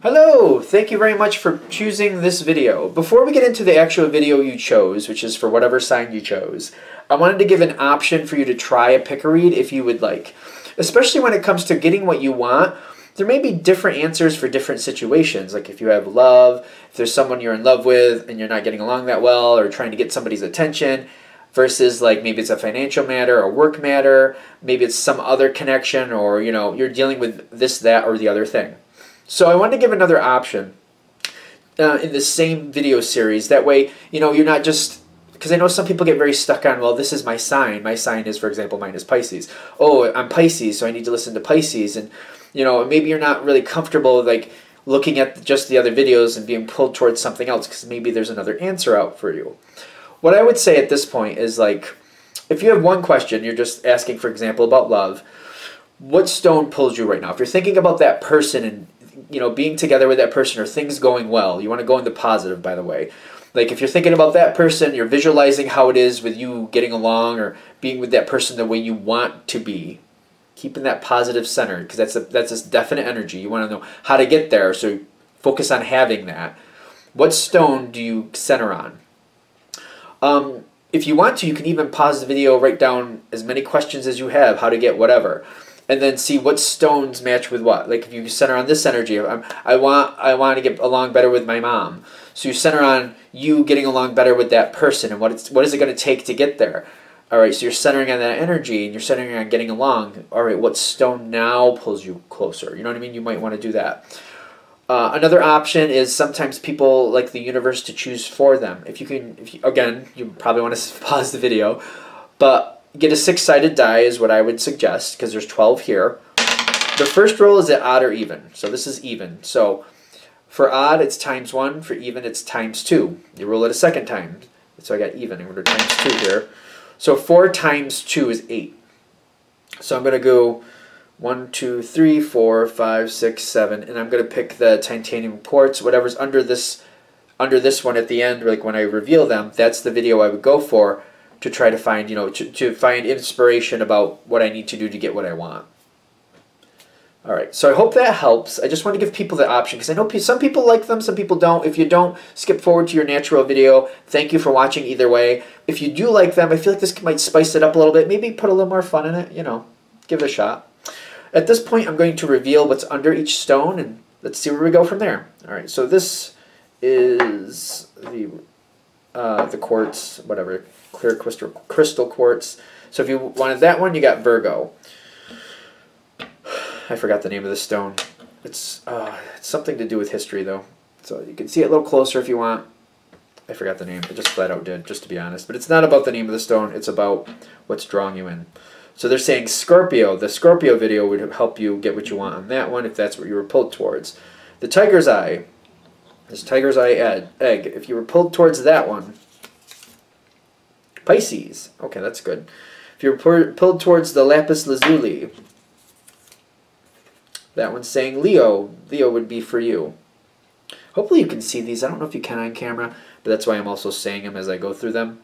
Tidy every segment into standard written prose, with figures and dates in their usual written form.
Hello! Thank you very much for choosing this video. Before we get into the actual video you chose, which is for whatever sign you chose, I wanted to give an option for you to try a pick-a-read if you would like. Especially when it comes to getting what you want, there may be different answers for different situations. Like if you have love, if there's someone you're in love with and you're not getting along that well or trying to get somebody's attention, versus like maybe it's a financial matter or work matter, maybe it's some other connection, or you're dealing with this, that, or the other thing. So I wanted to give another option in the same video series. That way, you're not just, because I know some people get very stuck on, well, this is my sign. My sign is, for example, mine is Pisces. Oh, I'm Pisces, so I need to listen to Pisces. And, maybe you're not really comfortable like looking at just the other videos and being pulled towards something else because maybe there's another answer out for you. What I would say at this point is like, if you have one question, you're just asking, for example, about love, what stone pulls you right now? If you're thinking about that person and being together with that person or things going well, you want to go into positive, by the way. Like if you're thinking about that person, you're visualizing how it is with you getting along or being with that person the way you want to be. Keeping that positive center, because that's this definite energy. You want to know how to get there, so focus on having that. What stone do you center on? If you want to, you can even pause the video, write down as many questions as you have, how to get whatever, and then see what stones match with what. Like if you center on this energy, I want to get along better with my mom. So you center on you getting along better with that person and what is it going to take to get there. All right, so you're centering on that energy and you're centering on getting along. All right, what stone now pulls you closer? You know what I mean? You might want to do that. Another option is sometimes people like the universe to choose for them. Again, you probably want to pause the video, but get a 6-sided die is what I would suggest because there's 12 here. The first roll is at odd or even, so this is even. So for odd, it's ×1. For even, it's ×2. You roll it a second time. So I got even. I'm going to ×2 here. So 4 times 2 is 8. So I'm going to go 1, 2, 3, 4, 5, 6, 7, and I'm going to pick the titanium quartz, whatever's under this one at the end, like when I reveal them. That's the video I would go for to try to find, to find inspiration about what I need to do to get what I want. All right, so I hope that helps. I just want to give people the option because I know some people like them, some people don't. If you don't, skip forward to your natural video. Thank you for watching either way. If you do like them, I feel like this might spice it up a little bit. Maybe put a little more fun in it, give it a shot. At this point, I'm going to reveal what's under each stone, and let's see where we go from there. All right, so this is the quartz, whatever, clear crystal quartz. So if you wanted that one, you got Virgo. I forgot the name of the stone. It's something to do with history, though. So you can see it a little closer if you want. I forgot the name. I just flat out did, just to be honest. But it's not about the name of the stone. It's about what's drawing you in. So they're saying Scorpio. The Scorpio video would help you get what you want on that one if that's what you were pulled towards. The Tiger's Eye. This Tiger's Eye egg. If you were pulled towards that one, Pisces. Okay, that's good. If you were pulled towards the Lapis Lazuli, that one's saying Leo. Leo would be for you. Hopefully you can see these. I don't know if you can on camera, but that's why I'm also saying them as I go through them.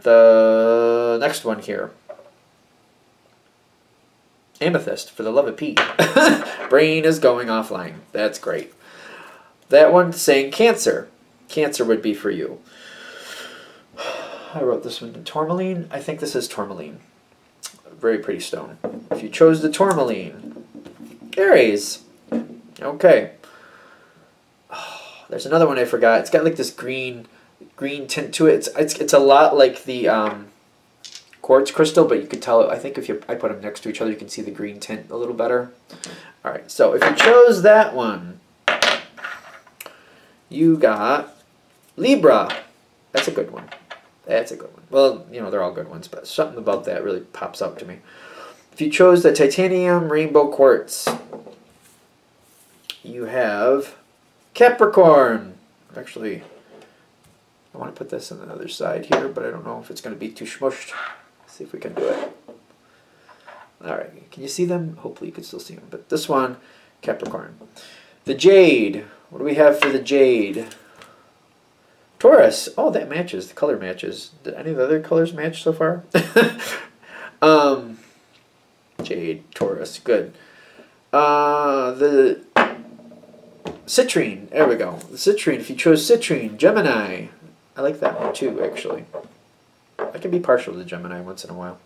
The next one here. Amethyst, for the love of Pete. Brain is going offline. That's great. That one's saying Cancer. Cancer would be for you. I wrote this one in tourmaline. I think this is tourmaline. Very pretty stone. If you chose the tourmaline, Aries. Okay. Oh, there's another one I forgot. It's got like this green tint to it. It's a lot like the quartz crystal, but you could tell. I think if I put them next to each other, you can see the green tint a little better. All right. So if you chose that one, you got Libra. That's a good one. That's a good one. Well, they're all good ones, but something about that really pops out to me. If you chose the titanium rainbow quartz, you have Capricorn. Actually, I want to put this on the other side here, but I don't know if it's going to be too smushed. Let's see if we can do it. All right. Can you see them? Hopefully you can still see them. But this one, Capricorn. The Jade. What do we have for the Jade? Taurus. Oh, that matches. The color matches. Did any of the other colors match so far? Jade, Taurus. Good. The citrine. There we go. The citrine. If you chose citrine, Gemini. I like that one too, actually. I can be partial to Gemini once in a while.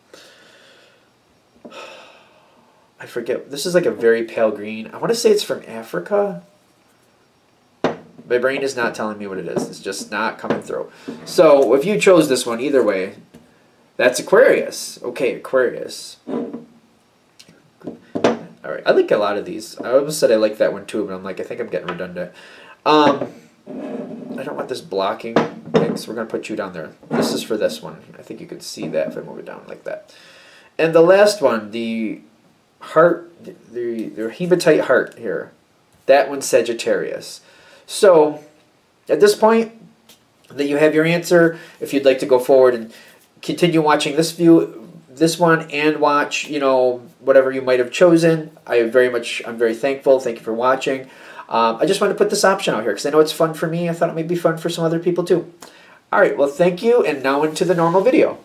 I forget. This is like a very pale green. I want to say it's from Africa. My brain is not telling me what it is. It's just not coming through. So if you chose this one, either way, that's Aquarius. Okay, Aquarius. All right. I like a lot of these. I almost said I like that one too, but I'm like, I think I'm getting redundant. I don't want this blocking thing, so we're going to put you down there. This is for this one. I think you can see that if I move it down like that. And the last one, the heart, the hematite heart here. That one's Sagittarius. So, at this point that you have your answer, if you'd like to go forward and continue watching this one, and watch, you know, whatever you might have chosen, I'm very thankful. Thank you for watching. I just wanted to put this option out here because I know it's fun for me. I thought it may be fun for some other people too. All right, well, thank you, and now into the normal video.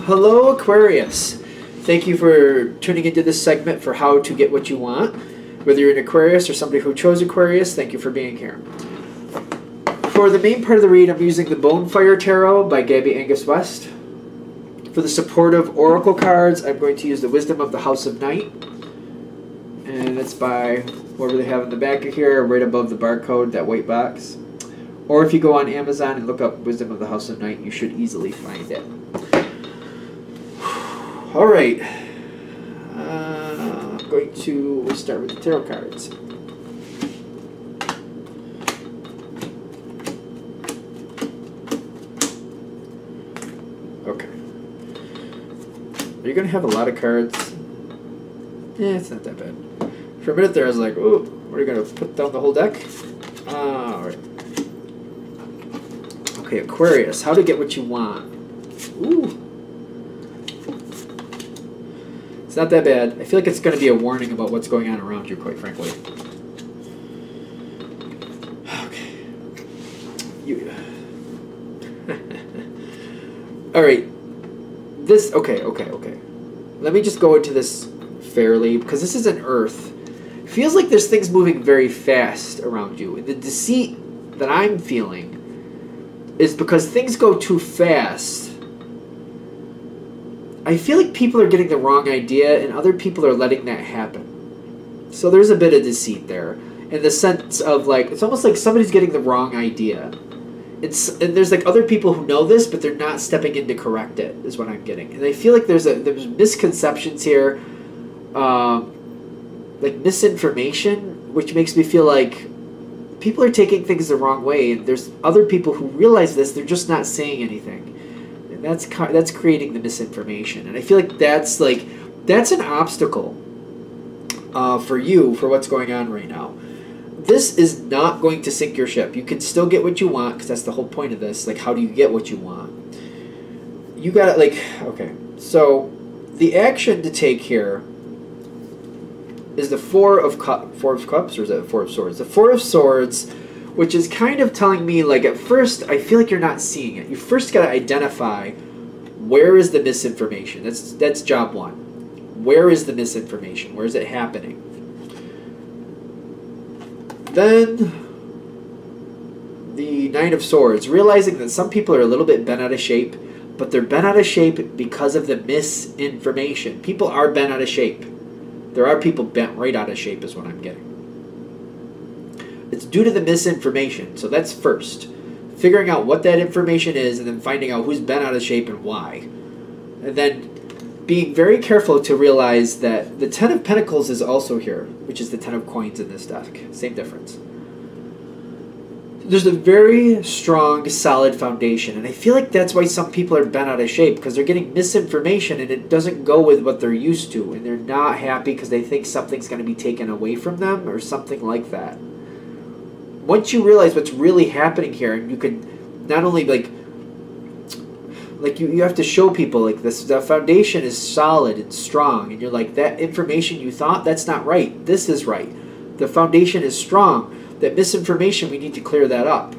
Hello, Aquarius. Thank you for tuning into this segment for how to get what you want. Whether you're an Aquarius or somebody who chose Aquarius, thank you for being here. For the main part of the read, I'm using the Bonefire Tarot by Gabby Angus West. For the supportive oracle cards, I'm going to use the Wisdom of the House of Night. And it's by whoever they have in the back of here, right above the barcode, that white box. Or if you go on Amazon and look up Wisdom of the House of Night, you should easily find it. All right. I'm going to start with the tarot cards. Okay. Are you going to have a lot of cards? Yeah, it's not that bad. For a minute there, I was like, oh, we're going to put down the whole deck? All right. Okay, Aquarius, how to get what you want. Ooh. It's not that bad. I feel like it's going to be a warning about what's going on around you, quite frankly. Okay. All right. This, okay. Let me just go into this fairly, because this is an Earth. It feels like there's things moving very fast around you. The deceit that I'm feeling is because things go too fast. I feel like people are getting the wrong idea and other people are letting that happen. So there's a bit of deceit there. In the sense of like, it's almost like somebody's getting the wrong idea. And there's like other people who know this, but they're not stepping in to correct it, is what I'm getting. And I feel like there's misconceptions here, like misinformation, which makes me feel like people are taking things the wrong way. And there's other people who realize this, they're just not saying anything. And that's creating the misinformation. And I feel like that's an obstacle for you, for what's going on right now. This is not going to sink your ship. You can still get what you want, because that's the whole point of this. Like, how do you get what you want? You got it, like, okay. So, the action to take here is the Four of Cups, or is that Four of Swords? The Four of Swords, which is kind of telling me, like, at first, I feel like you're not seeing it. You first got to identify where is the misinformation. That's job one. Where is the misinformation? Where is it happening? Then, the Nine of Swords, realizing that some people are a little bit bent out of shape, but they're bent out of shape because of the misinformation. People are bent out of shape. There are people bent right out of shape, is what I'm getting. It's due to the misinformation, so that's first. Figuring out what that information is, and then finding out who's bent out of shape and why. And then being very careful to realize that the Ten of Pentacles is also here, which is the Ten of Coins in this deck. Same difference. There's a very strong, solid foundation, and I feel like that's why some people are bent out of shape, because they're getting misinformation and it doesn't go with what they're used to, and they're not happy because they think something's going to be taken away from them or something like that. Once you realize what's really happening here, and you can not only you have to show people like this, the foundation is solid and strong, and you're like, that information you thought, that's not right. This is right. The foundation is strong. That misinformation, we need to clear that up.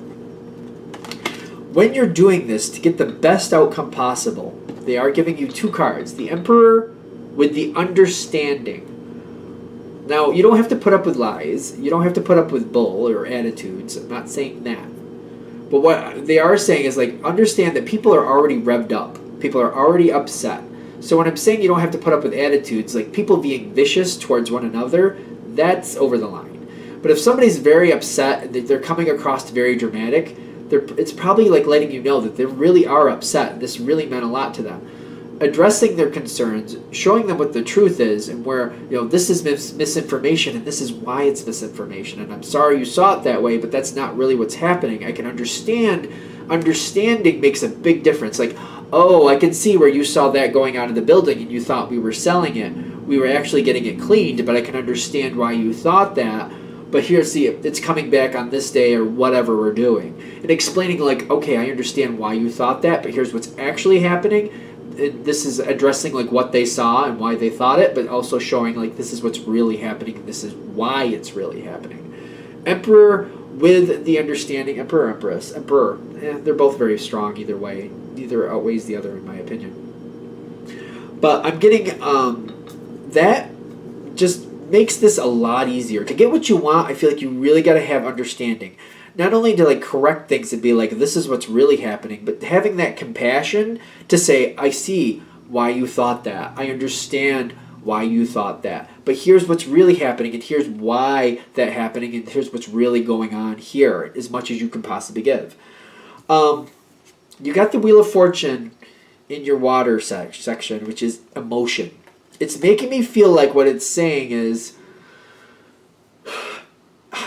When you're doing this to get the best outcome possible, they are giving you two cards, the Emperor with the understanding. Now, you don't have to put up with lies. You don't have to put up with bull or attitudes. I'm not saying that. But what they are saying is, like, understand that people are already revved up. People are already upset. So when I'm saying you don't have to put up with attitudes, like people being vicious towards one another, that's over the line. But if somebody's very upset, they're coming across very dramatic, it's probably like letting you know that they really are upset. This really meant a lot to them. Addressing their concerns, showing them what the truth is, and where, this is misinformation, and this is why it's misinformation, and I'm sorry you saw it that way, but that's not really what's happening. I can understand. Understanding makes a big difference. Like, oh, I can see where you saw that going out of the building and you thought we were selling it. We were actually getting it cleaned, but I can understand why you thought that. But here's it's coming back on this day or whatever we're doing. And explaining, like, okay, I understand why you thought that, but here's what's actually happening. This is addressing, like, what they saw and why they thought it, but also showing, like, this is what's really happening and this is why it's really happening. Emperor with the understanding. Emperor, Empress. Emperor. They're both very strong either way. Neither outweighs the other, in my opinion. But I'm getting that just makes this a lot easier. To get what you want, I feel like you really got to have understanding. Not only to, like, correct things and be like, this is what's really happening, but having that compassion to say, I see why you thought that. I understand why you thought that. But here's what's really happening, and here's why that happening, and here's what's really going on here, as much as you can possibly give. You got the Wheel of Fortune in your water section, which is emotion. It's making me feel like what it's saying is,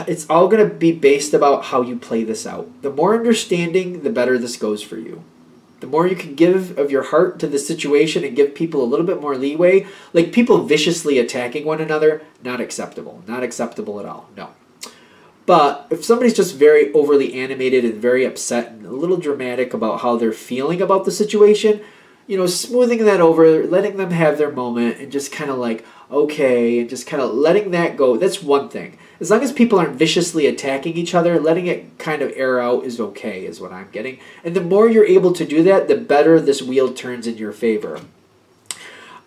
it's all going to be based about how you play this out. The more understanding, the better this goes for you. The more you can give of your heart to the situation and give people a little bit more leeway, like people viciously attacking one another, not acceptable. Not acceptable at all. No. But if somebody's just very overly animated and very upset and a little dramatic about how they're feeling about the situation, smoothing that over, letting them have their moment and just kind of like, okay, and just kind of letting that go, that's one thing. As long as people aren't viciously attacking each other, letting it kind of air out is okay, is what I'm getting. And the more you're able to do that, the better this wheel turns in your favor.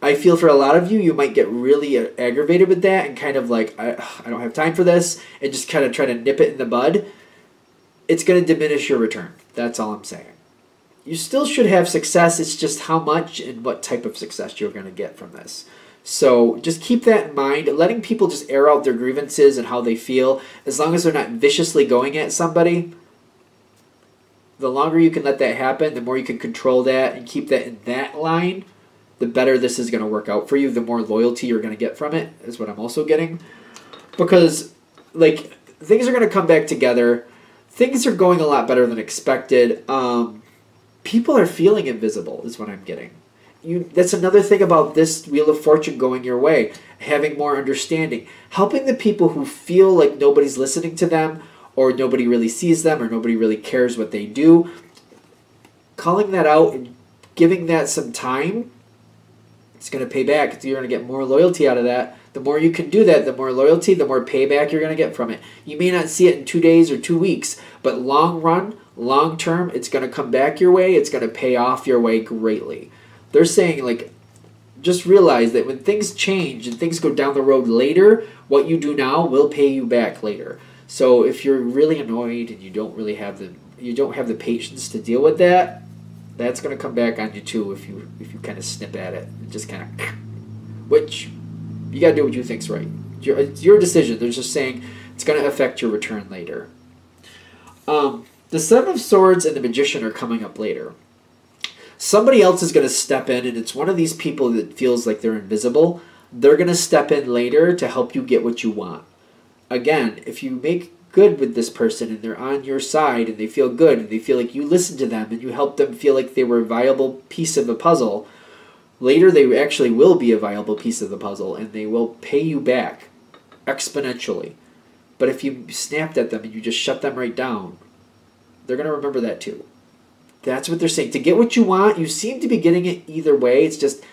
I feel for a lot of you, you might get really aggravated with that and kind of like, I don't have time for this, and just kind of try to nip it in the bud. It's going to diminish your return. That's all I'm saying. You still should have success. It's just how much and what type of success you're going to get from this. So just keep that in mind. Letting people just air out their grievances and how they feel, as long as they're not viciously going at somebody, the longer you can let that happen, the more you can control that and keep that in that line, the better this is going to work out for you, the more loyalty you're going to get from it, is what I'm also getting. Because, like, things are going to come back together. Things are going a lot better than expected. People are feeling invisible, is what I'm getting. That's another thing about this Wheel of Fortune going your way. Having more understanding. Helping the people who feel like nobody's listening to them, or nobody really sees them, or nobody really cares what they do. Calling that out and giving that some time, it's going to pay back. You're going to get more loyalty out of that. The more you can do that, the more loyalty, the more payback you're going to get from it. You may not see it in 2 days or 2 weeks, but long run, long term, it's going to come back your way. It's going to pay off your way greatly. They're saying, like, just realize that when things change and things go down the road later, what you do now will pay you back later. So if you're really annoyed and you don't have the patience to deal with that, that's going to come back on you too if you kind of snip at it and just kind of, which you got to do what you think's right. It's your decision. They're just saying it's going to affect your return later. The Seven of Swords and the Magician are coming up later. Somebody else is going to step in, and it's one of these people that feels like they're invisible. They're going to step in later to help you get what you want. Again, if you make good with this person and they're on your side and they feel good and they feel like you listen to them and you help them feel like they were a viable piece of the puzzle, later they actually will be a viable piece of the puzzle and they will pay you back exponentially. But if you snapped at them and you just shut them right down, they're going to remember that too. That's what they're saying. To get what you want, you seem to be getting it either way. It's just,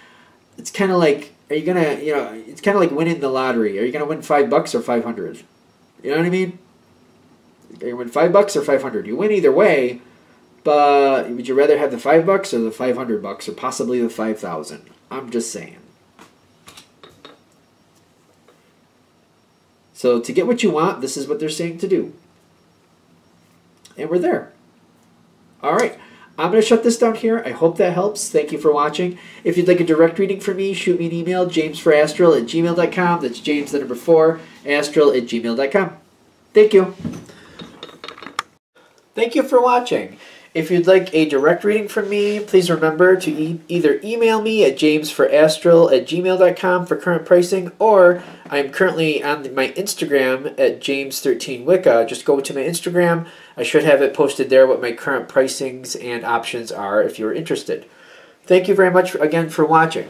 it's kind of like, are you going to, it's kind of like winning the lottery. Are you going to win $5 or 500? You know what I mean? Are you going to win $5 or 500? You win either way, but would you rather have the $5 or the $500 or possibly the 5,000? I'm just saying. So to get what you want, this is what they're saying to do. And we're there. All right. I'm going to shut this down here. I hope that helps. Thank you for watching. If you'd like a direct reading from me, shoot me an email, jamesforastral@gmail.com. That's James, the number 4, astral@gmail.com. Thank you. Thank you for watching. If you'd like a direct reading from me, please remember to either email me at jamesforastral@gmail.com for current pricing, or I'm currently on my Instagram at James13Wicca. Just go to my Instagram. I should have it posted there what my current pricings and options are if you're interested. Thank you very much again for watching.